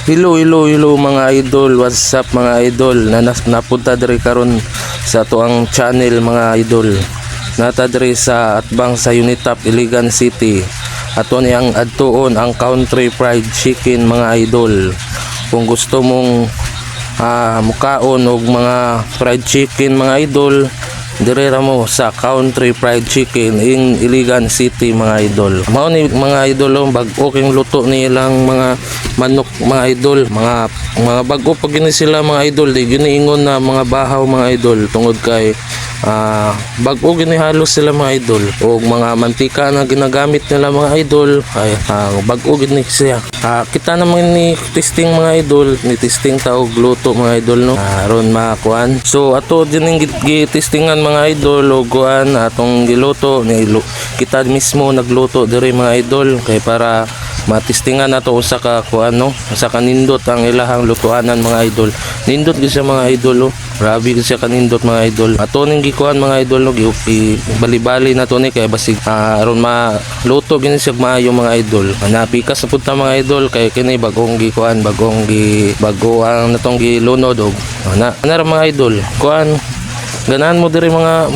Hello mga idol, what's up mga idol? Napunta diri karon sa tuang channel mga idol. Nata diri sa atbang sa Unitap, Iligan City. Ato niyang adtuon ang Country Fried Chicken mga idol. Kung gusto mong mukaon og mga fried chicken mga idol, dire ra mo sa Country Fried Chicken in Iligan City mga idol. Mao ni mga idol bag-o king luto nilang mga manok mga idol, mga bag-o pag gini sila mga idol, di giniingon na mga bahaw mga idol tungod kay bag-o gini halos sila mga idol og mga mantika na ginagamit nila mga idol ay bag-o gini siya. Kita naman ni testing mga idol, ni testing taog luto mga idol no, aron makuan. So ato din gi-testingan mga idol og kuan atong giluto ni kita mismo nagluto diri mga idol kay para matistingan nato usa ka kuan no, usa ka nindot ang ilahang lutuanan mga idol. Nindot gyud siya mga idol grabe gyud siya kanindot mga idol. Ato ning gikuan mga idol no, bali-bali nato ni kay basig aron maluto gini siya maayo mga idol. Napikas sa punta mga idol kay kini bagong gikuan, bago ang natong gilunod og ana ra mga idol kuan. Ganahan mo diri mga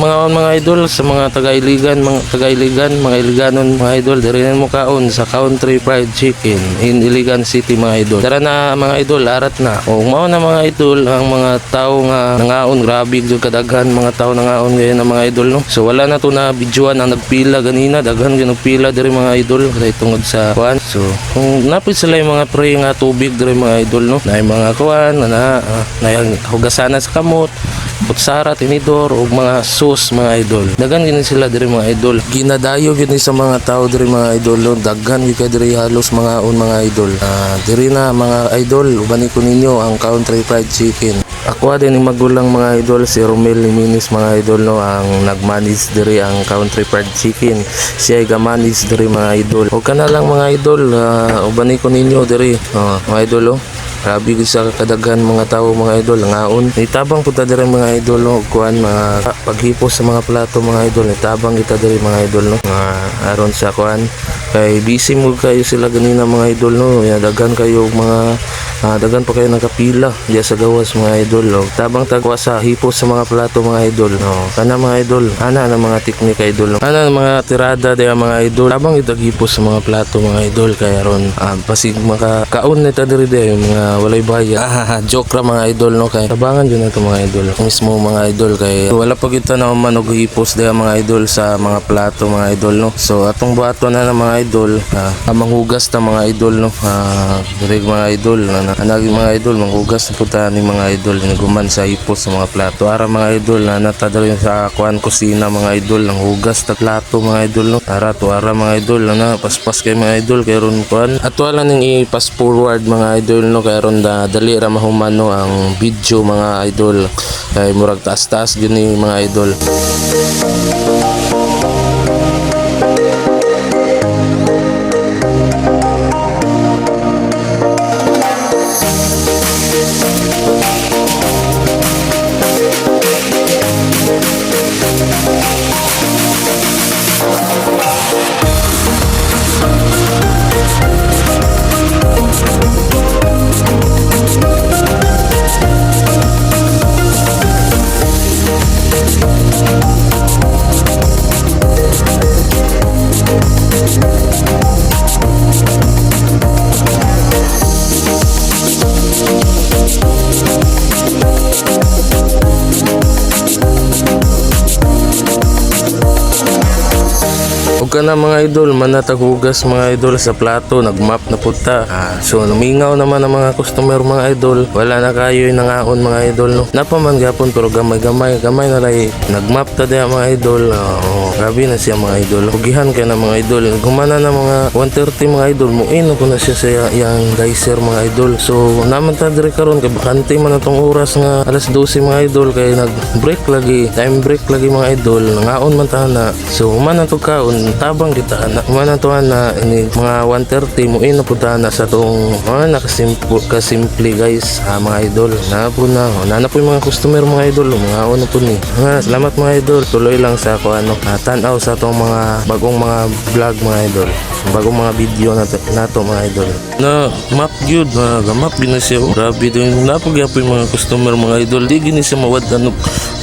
idol sa mga taga-Iligan, mga Iliganon mga idol, diri mo kaon sa Country Fried Chicken in Iligan City mga idol. Tara na mga idol, arat na. O mao na mga idol ang mga tao nga nangaon, grabe jud kadaghan mga tao nangaon ngayon na mga idol no. So wala na to na videoan ang nagpila ganina, daghan gyud nagpila diri mga idol kay tungod sa kuan. So kung napit sila yung mga pre nga tubig diri mga idol no, na mga kuan na hugasan sa kamot, kutsara, tinidor ug mga sauce mga idol. Daghan gini sila diri mga idol. Ginadayo gini sa mga tao diri mga idol. Daghan gyud kay diri halos mga idol. Diri na mga idol, ubani ko ninyo ang Country Fried Chicken. Ako din yung magulang mga idol, si Romel Liminis mga idol no, ang nagmanage diri ang Country Fried Chicken. Siya ay gamanage diri mga idol. O kana lang mga idol, ubani ko ninyo diri mga idol grabe gyud sa kadaghan mga tao mga idol ngaon. Nitabang punta diri mga idol no, kuan mga paghipos sa mga plato mga idol. Nitabang kita diri mga idol no, aron sa kuan kay busy mo kayo sila ganina mga idol no. Daghan kayo mga daghan pa kayo nakapila diya sa gawas mga idol no. Tabang tagwa sa hipos sa mga plato mga idol no. Kana mga idol, ana na mga teknik idol no. Ana mga tirada diya mga idol. Tabang itagipos sa mga plato mga idol kay aron pasig makakaon nita diri diya yung mga walay bayad. Joke ra mga idol no, kay tabangan yun na ito mga idol mismo mga idol kay wala pa kita na manog hipos diya mga idol sa mga plato mga idol no. So atong buhaton na mga idol manghugas na mga idol no, diri mga idol anagi mga idol manghugas na punta ni mga idol naguman sa hipos sa mga plato ara mga idol nata diri sa kuan kusina mga idol nang hugas ta plato mga idol no. Ara mga idol na paspas kay mga idol kay ron kuan ato lang ning i-pass forward mga idol no, kay ron dali ra mahumano ang video mga idol kay murag taas-taas gyud ni mga idol. Kana mga idol manataghugas mga idol sa plato, nagmap na punta. So lumingaw naman ang mga customer mga idol, wala na kayo nangaon mga idol no. Napaman gapon pero gamay na lay nagmap ta diha mga idol. Grabe na siya mga idol. Hugihan kay na mga idol. Gumana na mga 1:30 mga idol, muin ko na siya sa yang geyser mga idol. So naman ta diri karon kay bakante man atong oras nga alas 12 mga idol kay nag-break lagi, time break lagi mga idol. Nangaon man ta na. So man ato kaon tabang kita na manatuan na ini mga 1:30 mo napunta na sa tong mga kasimple guys, mga idol na po yung mga customer mga idol, mga ano po ni. Salamat mga idol, tuloy lang sa ako tanaw sa tong mga bagong mga vlog mga idol, bagong mga video nato mga idol na map gyud, map gina siya. Grabe din napagyapo yung mga customer mga idol, di gini siya mawad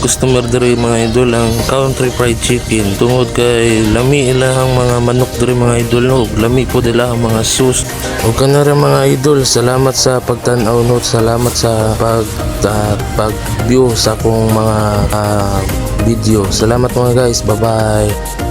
customer diri mga idol ang country fried chicken tungod kay lami ilahang mga manok diri mga idol, no, lami po nila ang mga sus. O kanara mga idol, salamat sa pagtan-aw, no, salamat sa pag view sa akong mga video. Salamat mga guys, bye bye.